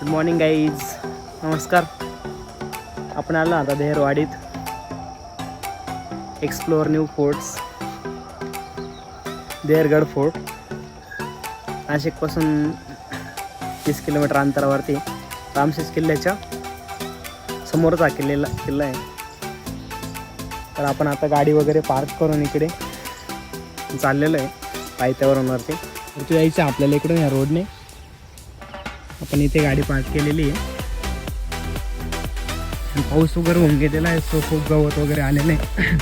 Good morning guys. नमस्कार. आपण आलो आता देहरवाडीत. Explore new forts. Dehargad fort नाशिकपासून 30 किलोमीटर अंतरावरती रामशेष किल्ल्याच्या समोरचा किल्ला आहे. तर आपण आता गाडी वगैरे पार्क करून इकडे चाललेलो आहे पायथ्यावरूनवरती. वरती यायचं आपल्याला इकडून या रोडने. आपण इथे गाडी पार्क केलेली आहे. पाऊस वगैरे होऊन गेलेला आहे, सो खूप गवत वगैरे आलेलं आहे.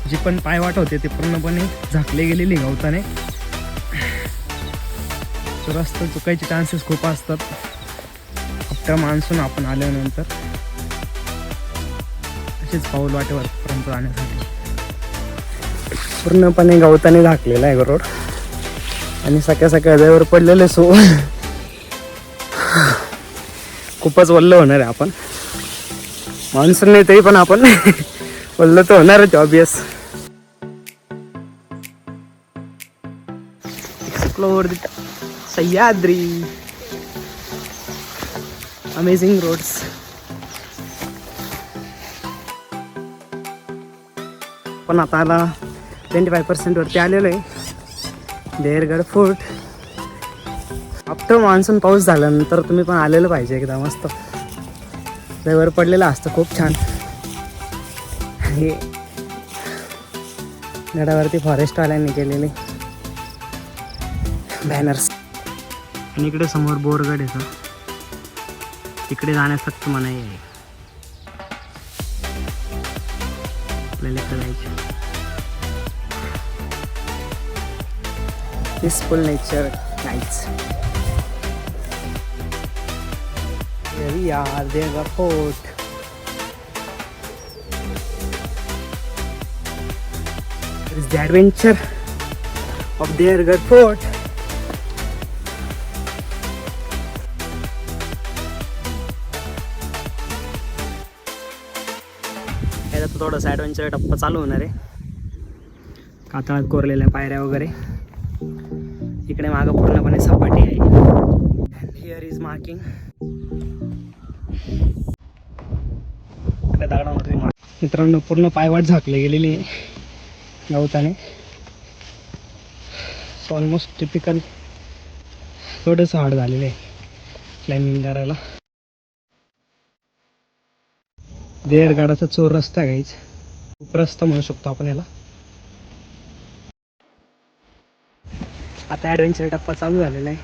जी पण पायवाट होते ते पूर्णपणे झाकले गेलेली गवताने. सो रस्ता चुकायचे चान्सेस खूप असतात आफ्टर मान्सून आपण आल्यानंतर. असेच पाऊल वाटेवरपर्यंत जाण्यासाठी पूर्णपणे गवताने झाकलेला आहे रोड. आणि सकाळ सकाळ पडलेले सो खूपच वल्ल होणार आहे. आपण मान्सून नाही तरी पण आपण वल्ल तर होणार आहे obvious. Explore the Sahyadri. Amazing roads. पण आता 25% वरती आलेलो आहे देहरगड फोर्ट. आफ्टर मान्सून पाऊस झाल्यानंतर तुम्ही पण आलेलं पाहिजे एकदा. मस्त वर पडलेलं असतं खूप छान. हे गडावरती फॉरेस्टवाल्यांनी केलेले बॅनर्स. आणि इकडे समोर बोरगड येतं, तिकडे जाण्यास फक्त मनाई आहे. आपल्याला इकडे जायचं. Peaceful nature nights. Here we are, Dehergad Fort. This is the adventure of Dehergad Fort. याचा थोडासा ॲडव्हेंचर टप्पा चालू होणार आहे. कातळात कोरलेल्या पायऱ्या वगैरे. इकडे मागं पूर्णपणे सपाटी आहे. Here is marking. मित्रांनो पूर्ण पायवाट झाकली गेलेली आहे गवताने. ऑलमोस्ट टिपिकल थोडंसं हार्ड झालेलं आहे क्लाइम्बिंग करायला. देहरगडाचा चोर रस्ता आहे गाईज. रस्ता म्हणू शकतो आपण याला. आता ॲडव्हेंचर टप्पा चालू झालेला आहे.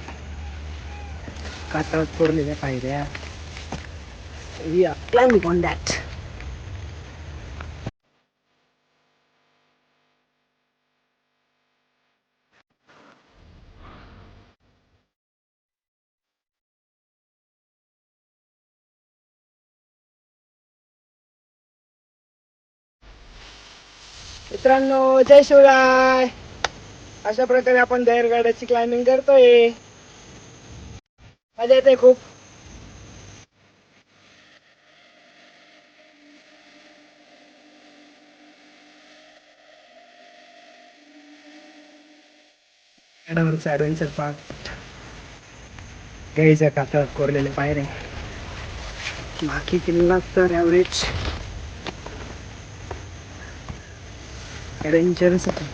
कातळात कोरलेल्या पायऱ्या. We are climbing on that. मित्रांनो जय शिवराय. अशा प्रकारे आपण देहरगडाची क्लाइम्बिंग करतोय. मजा येते खूप. गडावरचं ॲडव्हेंचर पार्क. गाईच्या कातळात कोरलेले पायरे. बाकी किल्ला तर ॲव्हरेज ॲडव्हेंचरच होतं.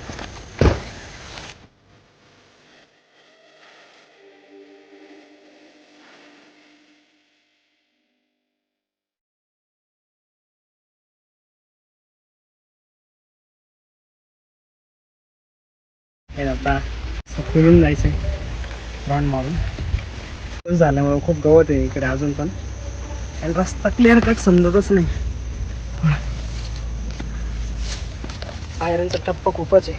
हे आता फिरून जायचं आहे राऊंड मारून. झाल्यामुळे खूप गवत आहे इकडे अजून पण. आणि रस्ता क्लिअर कट समजतच नाही. पायऱ्यांचा टप्पा खूपच आहे.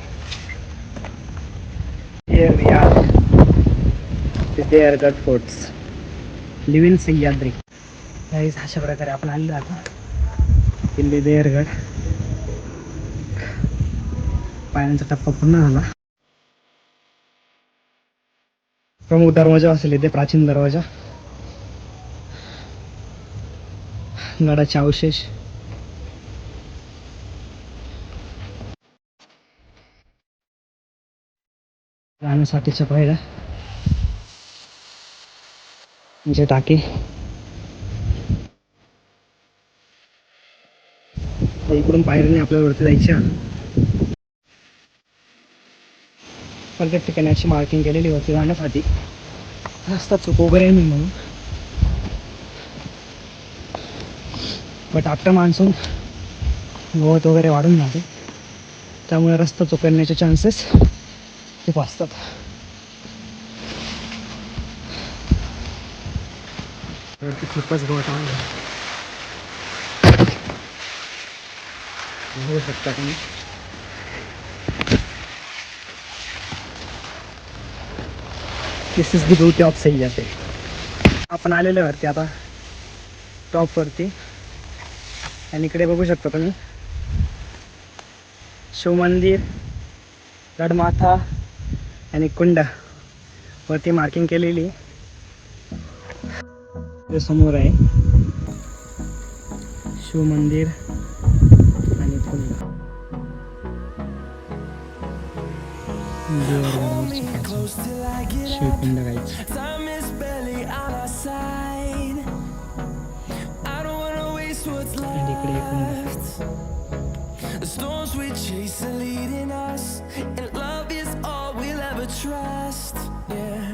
Here we are, the Dehargad forts. Live in Sahyadri. अशा प्रकारे आपण आलेलो आता किल्ले देहरगड. पायऱ्यांचा टप्पा पूर्ण झाला. प्रमुख दरवाजा असेल इथे, प्राचीन दरवाजा. गडाचे अवशेष. जाण्यासाठीच्या पायऱ्या. म्हणजे टाकी इकडून पायरीने आपल्याला वरती जायच्या. प्रत्येक ठिकाणी अशी मार्किंग केलेली होती जाण्यासाठी. रस्ता चूक वगैरे नाही म्हणून. बट आफ्टर मान्सून गवत वगैरे वाढून जाते, त्यामुळे रस्ता चुकण्याचे चान्सेस खूप असतात. वरती खूपच गवत आहे, बघू शकता तुम्ही. This is the beauty of Sahyadri. आपण आलेलो वरती आता टॉपवरती, आणि इकडे बघू शकता तुम्ही शिवमंदिर, गडमाथा आणि कुंड वरती मार्किंग केलेली. ते समोर आहे शिवमंदिर आणि कुंड. शिवकुंड गायचं. आणि इकडे कुंड. The storms we chase are leading us, and love is all we'll ever trust. Yeah,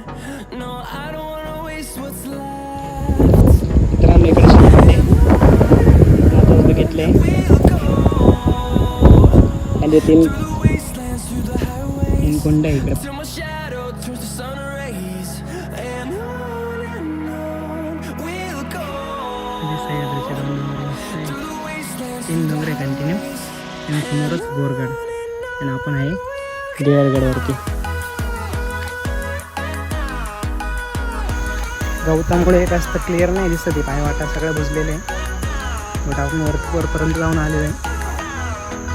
no, I don't wanna waste what's left. मित्रांनो इकडे शिवकुंड आता बघितले, आणि तीन कुंड आहे इकडे. Till my shadow turns to sun rays, and on we'll go. सह्याद्रीचे डोंगर, Through the wastelands, 3 डोंगर आहे कंटिन्यू, आणि समोरच बोरगड. आणि आपण आहे देवरगडवरती. गवतामुळे एक जास्त क्लिअर नाही दिसत, पायवाटा सगळं बुजलेले आहे. बट आपण वरपर्यंत जाऊन आलेलो आहे.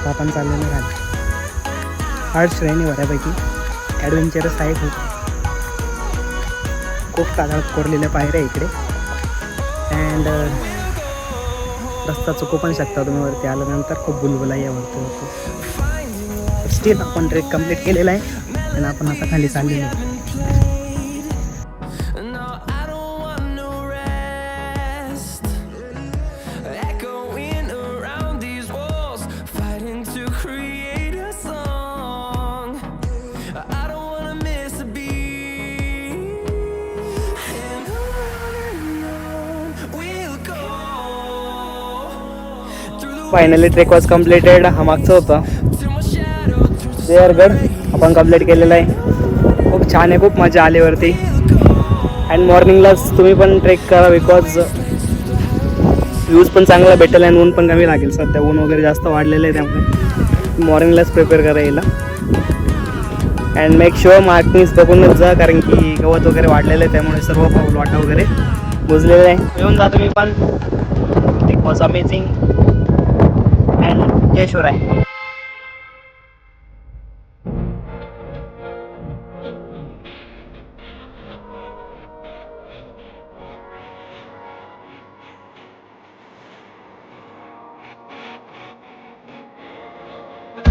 तर आपण चाललेलो राहिलो. हार्ड श्रेणी बऱ्यापैकी ॲडव्हेंचरस आहे. खूप काळात कोरलेल्या पायऱ्या इकडे. अँड रस्ता चुकू पण शकता तुम्ही वरती आल्यानंतर. खूप बुलबुलाई आहे वरती. स्टिल आपण ट्रेक कंप्लीट केलेला आहे, आणि आपण आता खाली चाललेलो आहे. no, I don't want no rest. Echoing around these walls, fighting to create a song. I don't wanna miss a beat. And on we'll go. Finally trek was completed. हा मागचा होता Till my shadow turns to देवरगड, आपण complete केलेला आहे. खूप छान आहे, खूप मजा आली वरती. अँड मॉर्निंगलाच तुम्ही पण ट्रेक करा, बिकॉज व्ह्यूज पण चांगला भेटेल आणि ऊन पण कमी लागेल. सध्या ऊन वगैरे जास्त वाढलेलं आहे, त्यामुळे मॉर्निंगलाच प्रिपेअर करा यायला. अँड मेक शुअर मार्किंग्स बघूनच जा, कारण की गवत वगैरे वाढलेलं आहे, त्यामुळे सर्व पाऊल वाटा वगैरे बुजलेलं आहे. येऊन जा तुम्ही पण. It was amazing. अँड जय शिवराय.